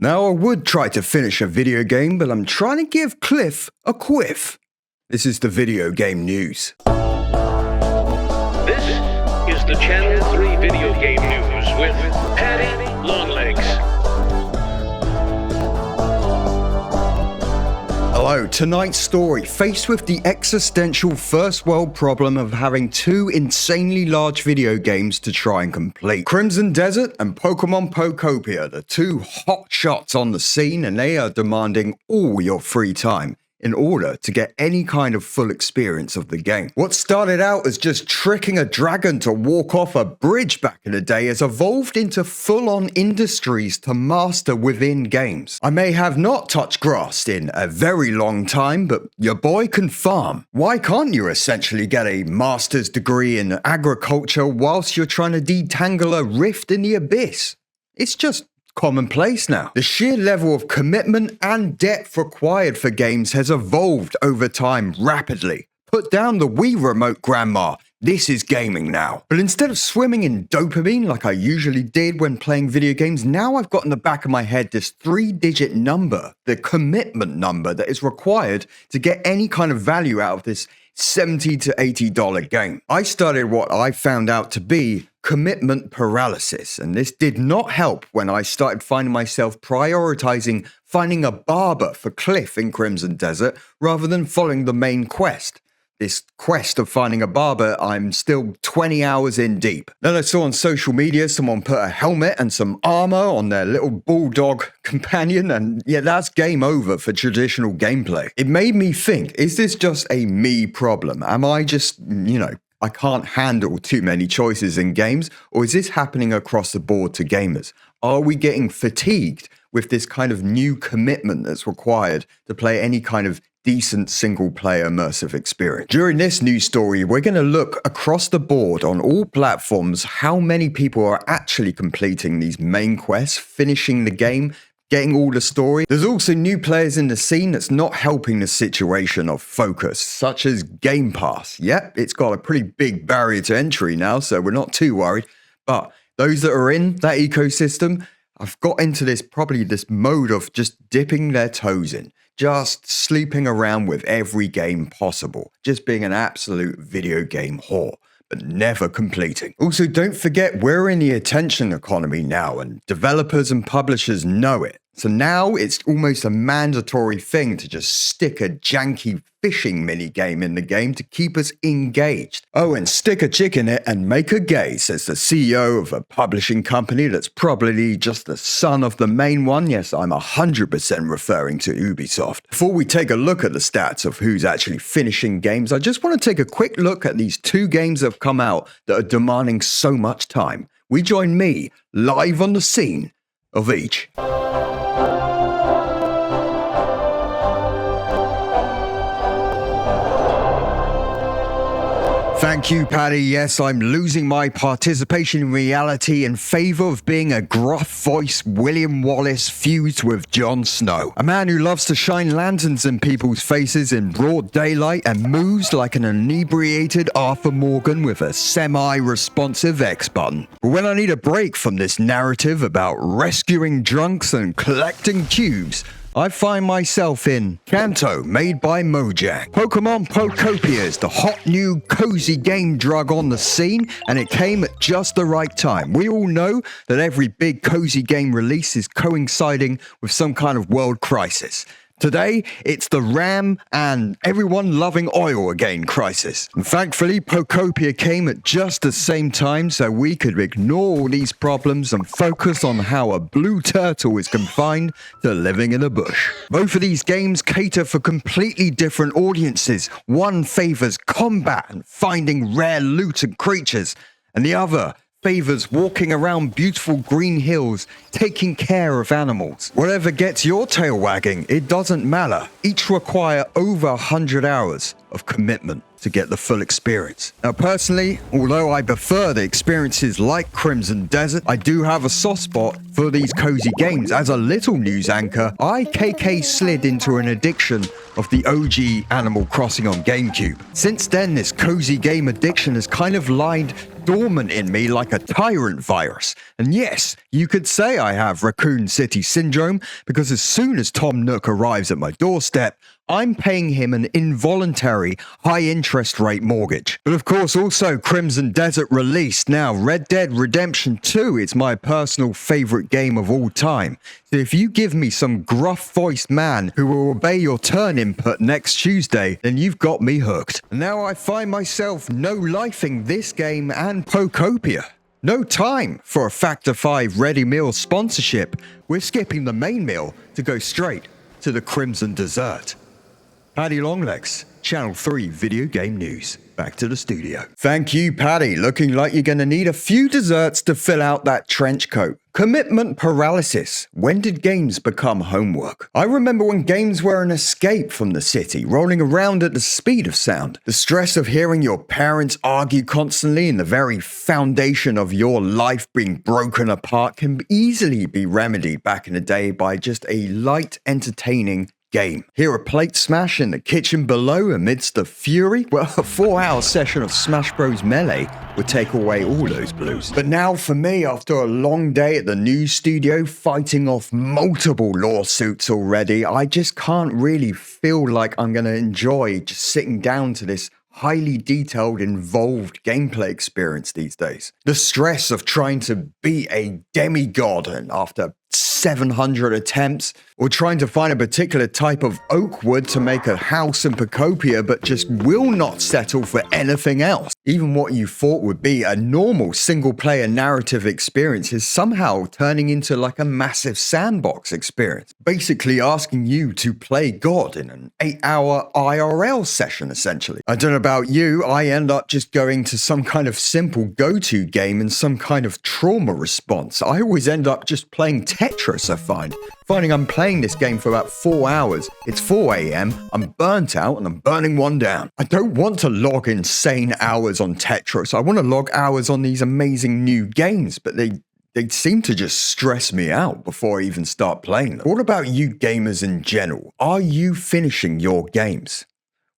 Now I would try to finish a video game, but I'm trying to give Cliff a quiff. This is the video game news. This is the Channel 3 Video Game News with Patty Longlegs. Hello, tonight's story. Faced with the existential first world problem of having two insanely large video games to try and complete. Crimson Desert and Pokemon Pokopia, the two hot shots on the scene, and they are demanding all your free time in order to get any kind of full experience of the game. What started out as just tricking a dragon to walk off a bridge back in the day has evolved into full-on industries to master within games. I may have not touched grass in a very long time, but your boy can farm. Why can't you essentially get a master's degree in agriculture whilst you're trying to detangle a rift in the abyss? It's just commonplace now. The sheer level of commitment and depth required for games has evolved over time rapidly. Put down the Wii remote, grandma. This is gaming now. But instead of swimming in dopamine like I usually did when playing video games, now I've got in the back of my head this 3-digit number, the commitment number that is required to get any kind of value out of this $70 to $80 game. I started what I found out to be commitment paralysis, and this did not help when I started finding myself prioritizing finding a barber for Cliff in Crimson Desert rather than following the main quest. This quest of finding a barber, I'm still 20 hours in deep. Then I saw on social media someone put a helmet and some armor on their little bulldog companion, and yeah, that's game over for traditional gameplay. It made me think, is this just a me problem? Am I just, I can't handle too many choices in games, or is this happening across the board to gamers? Are we getting fatigued with this kind of new commitment that's required to play any kind of decent single-player immersive experience? During this news story, we're going to look across the board on all platforms how many people are actually completing these main quests, finishing the game, getting all the story. There's also new players in the scene that's not helping the situation of focus, such as Game Pass. Yep, it's got a pretty big barrier to entry now, so we're not too worried. But those that are in that ecosystem have got into this mode of just dipping their toes in, just sleeping around with every game possible, just being an absolute video game whore, but never completing. Also, don't forget, we're in the attention economy now, and developers and publishers know it. So now it's almost a mandatory thing to just stick a janky fishing minigame in the game to keep us engaged. Oh, and stick a chick in it and make her gay, says the CEO of a publishing company that's probably just the son of the main one. Yes, I'm 100% referring to Ubisoft. Before we take a look at the stats of who's actually finishing games, I just want to take a quick look at these two games that have come out that are demanding so much time. We join me live on the scene of each. Thank you, Paddy. Yes, I'm losing my participation in reality in favor of being a gruff-voiced William Wallace fused with Jon Snow. A man who loves to shine lanterns in people's faces in broad daylight and moves like an inebriated Arthur Morgan with a semi-responsive X button. But when I need a break from this narrative about rescuing drunks and collecting cubes, I find myself in Kanto, made by Mojang. Pokemon Pokopia is the hot new cozy game drug on the scene, and it came at just the right time. We all know that every big cozy game release is coinciding with some kind of world crisis. Today, it's the RAM and everyone loving oil again crisis. And thankfully, Pokopia came at just the same time so we could ignore all these problems and focus on how a blue turtle is confined to living in a bush. Both of these games cater for completely different audiences. One favors combat and finding rare loot and creatures, and the other favors walking around beautiful green hills, taking care of animals. Whatever gets your tail wagging, it doesn't matter. Each require over 100 hours. of commitment to get the full experience. Now personally, although I prefer the experiences like Crimson Desert, I do have a soft spot for these cozy games. As a little news anchor, I slid into an addiction of the OG Animal Crossing on GameCube. Since then, this cozy game addiction has kind of lied dormant in me like a tyrant virus. And yes, you could say I have Raccoon City Syndrome, because as soon as Tom Nook arrives at my doorstep, I'm paying him an involuntary high-interest rate mortgage. But of course, also Crimson Desert released. Now, Red Dead Redemption 2 is my personal favorite game of all time. So if you give me some gruff-voiced man who will obey your turn input next Tuesday, then you've got me hooked. And now I find myself no-lifing this game and Pokopia. No time for a Factor 5 ready meal sponsorship. We're skipping the main meal to go straight to the Crimson Dessert. Paddy Longlegs, Channel 3 Video Game News. Back to the studio. Thank you, Paddy. Looking like you're going to need a few desserts to fill out that trench coat. Commitment paralysis. When did games become homework? I remember when games were an escape from the city, rolling around at the speed of sound. The stress of hearing your parents argue constantly and the very foundation of your life being broken apart can easily be remedied back in the day by just a light, entertaining game. Hear a plate smash in the kitchen below amidst the fury? Well, a 4-hour session of Smash Bros. Melee would take away all those blues. But now for me, after a long day at the news studio fighting off multiple lawsuits already, I just can't really feel like I'm going to enjoy just sitting down to this highly detailed, involved gameplay experience these days. The stress of trying to beat a demigod and after 700 attempts, or trying to find a particular type of oak wood to make a house in Pokopia but just will not settle for anything else. Even what you thought would be a normal single-player narrative experience is somehow turning into like a massive sandbox experience, basically asking you to play God in an 8-hour IRL session, essentially. I don't know about you, I end up just going to some kind of simple go-to game and some kind of trauma response. I always end up just playing Tetris, I find. Finding I'm playing this game for about 4 hours. It's 4 a.m, I'm burnt out and I'm burning one down. I don't want to log insane hours on Tetris. I want to log hours on these amazing new games, but they seem to just stress me out before I even start playing them. What about you gamers in general? Are you finishing your games?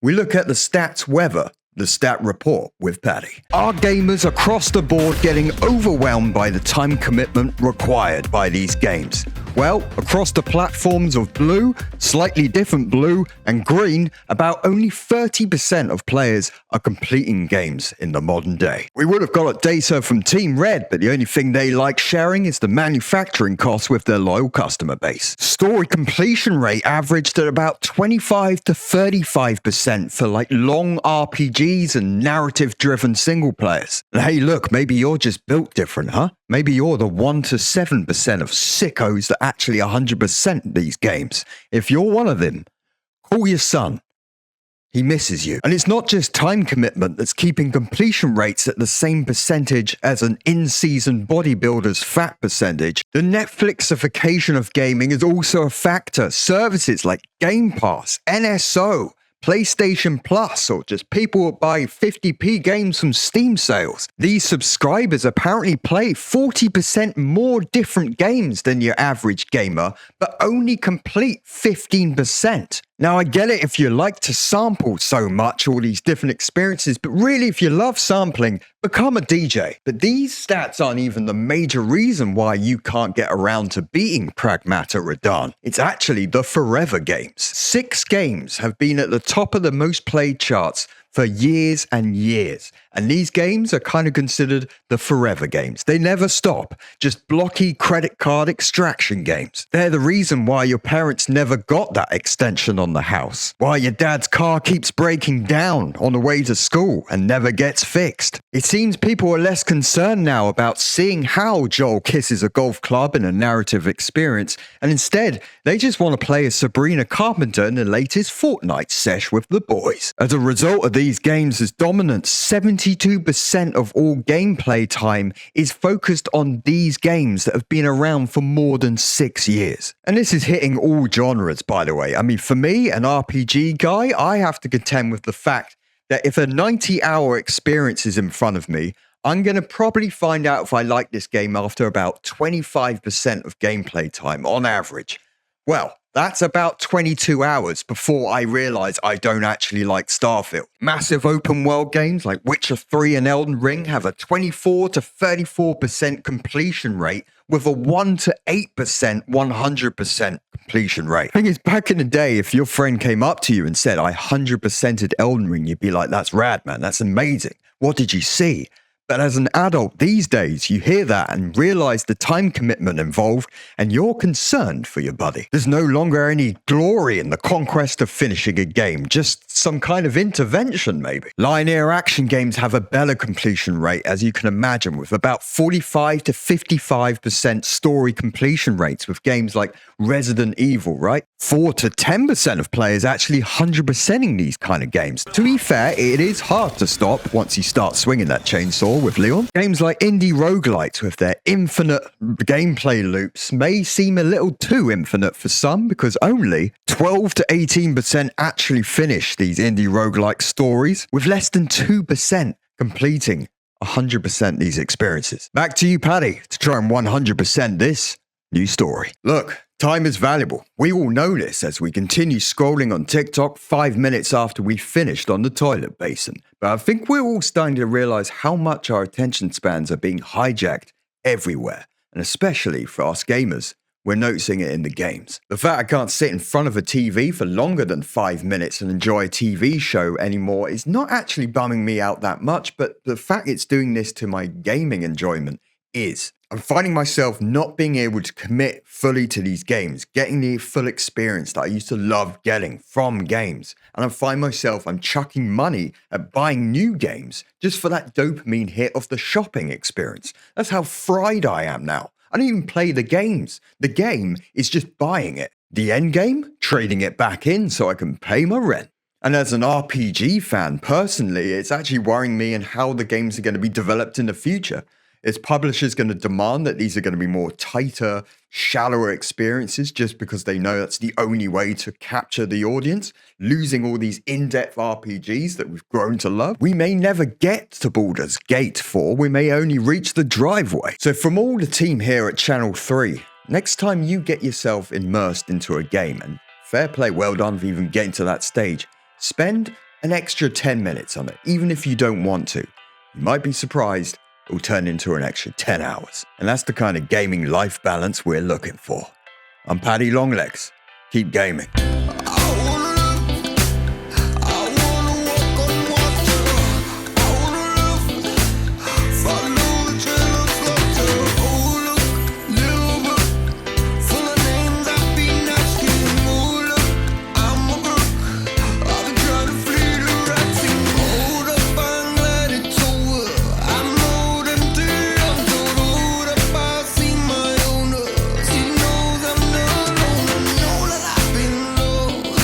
We look at the stats weather. The Stat Report with Paddy. Are gamers across the board getting overwhelmed by the time commitment required by these games? Well, across the platforms of blue, slightly different blue, and green, about only 30% of players are completing games in the modern day. We would have got data from Team Red, but the only thing they like sharing is the manufacturing costs with their loyal customer base. Story completion rate averaged at about 25 to 35% for like long RPGs and narrative-driven single players. And hey, look, maybe you're just built different, huh? Maybe you're the 1 to 7% of sickos that actually 100% these games. If you're one of them, call your son. He misses you. And it's not just time commitment that's keeping completion rates at the same percentage as an in-season bodybuilder's fat percentage. The Netflixification of gaming is also a factor. Services like Game Pass, NSO, PlayStation Plus, or just people that buy 50p games from Steam sales. These subscribers apparently play 40% more different games than your average gamer, but only complete 15%. Now, I get it if you like to sample so much, all these different experiences, but really, if you love sampling, become a DJ. But these stats aren't even the major reason why you can't get around to beating Pragmata Redan. It's actually the forever games. 6 games have been at the top of the most played charts for years and years. And these games are kind of considered the forever games. They never stop. Just blocky credit card extraction games. They're the reason why your parents never got that extension on the house. Why your dad's car keeps breaking down on the way to school and never gets fixed. It seems people are less concerned now about seeing how Joel kisses a golf club in a narrative experience, and instead, they just want to play as Sabrina Carpenter in the latest Fortnite sesh with the boys. As a result of these games' dominance, 70 72% of all gameplay time is focused on these games that have been around for more than 6 years. And this is hitting all genres, by the way. I mean, for me, an RPG guy, I have to contend with the fact that if a 90-hour experience is in front of me, I'm going to probably find out if I like this game after about 25% of gameplay time on average. Well, that's about 22 hours before I realize I don't actually like Starfield. Massive open world games like Witcher 3 and Elden Ring have a 24 to 34% completion rate with a 1 to 8% 100% completion rate. Thing is, back in the day, if your friend came up to you and said, I 100%ed Elden Ring, you'd be like, that's rad, man, that's amazing. What did you see? But as an adult these days, you hear that and realize the time commitment involved, and you're concerned for your buddy. There's no longer any glory in the conquest of finishing a game, just some kind of intervention maybe. Linear action games have a better completion rate, as you can imagine, with about 45 to 55% story completion rates with games like Resident Evil, right? 4 to 10% of players actually 100%ing these kind of games. To be fair, it is hard to stop once you start swinging that chainsaw with Leon. Games like indie roguelites with their infinite gameplay loops may seem a little too infinite for some because only 12 to 18% actually finish these indie roguelike stories, with less than 2% completing 100% these experiences. Back to you, Paddy, to try and 100% this new story. Look, time is valuable. We all know this as we continue scrolling on TikTok 5 minutes after we finished on the toilet basin. But I think we're all starting to realize how much our attention spans are being hijacked everywhere. And especially for us gamers, we're noticing it in the games. The fact I can't sit in front of a TV for longer than 5 minutes and enjoy a TV show anymore is not actually bumming me out that much, but the fact it's doing this to my gaming enjoyment is. I'm finding myself not being able to commit fully to these games, getting the full experience that I used to love getting from games. And I find myself, I'm chucking money at buying new games just for that dopamine hit of the shopping experience. That's how fried I am now. I don't even play the games. The game is just buying it. The end game, trading it back in so I can pay my rent. And as an RPG fan, personally, it's actually worrying me and how the games are going to be developed in the future. Is publishers going to demand that these are going to be more tighter, shallower experiences just because they know that's the only way to capture the audience, losing all these in-depth RPGs that we've grown to love? We may never get to Baldur's Gate 4, we may only reach the driveway. So from all the team here at Channel 3, next time you get yourself immersed into a game, and fair play, well done for even getting to that stage, spend an extra 10 minutes on it, even if you don't want to. You might be surprised. It will turn into an extra 10 hours. And that's the kind of gaming life balance we're looking for. I'm Paddy Longlegs. Keep gaming.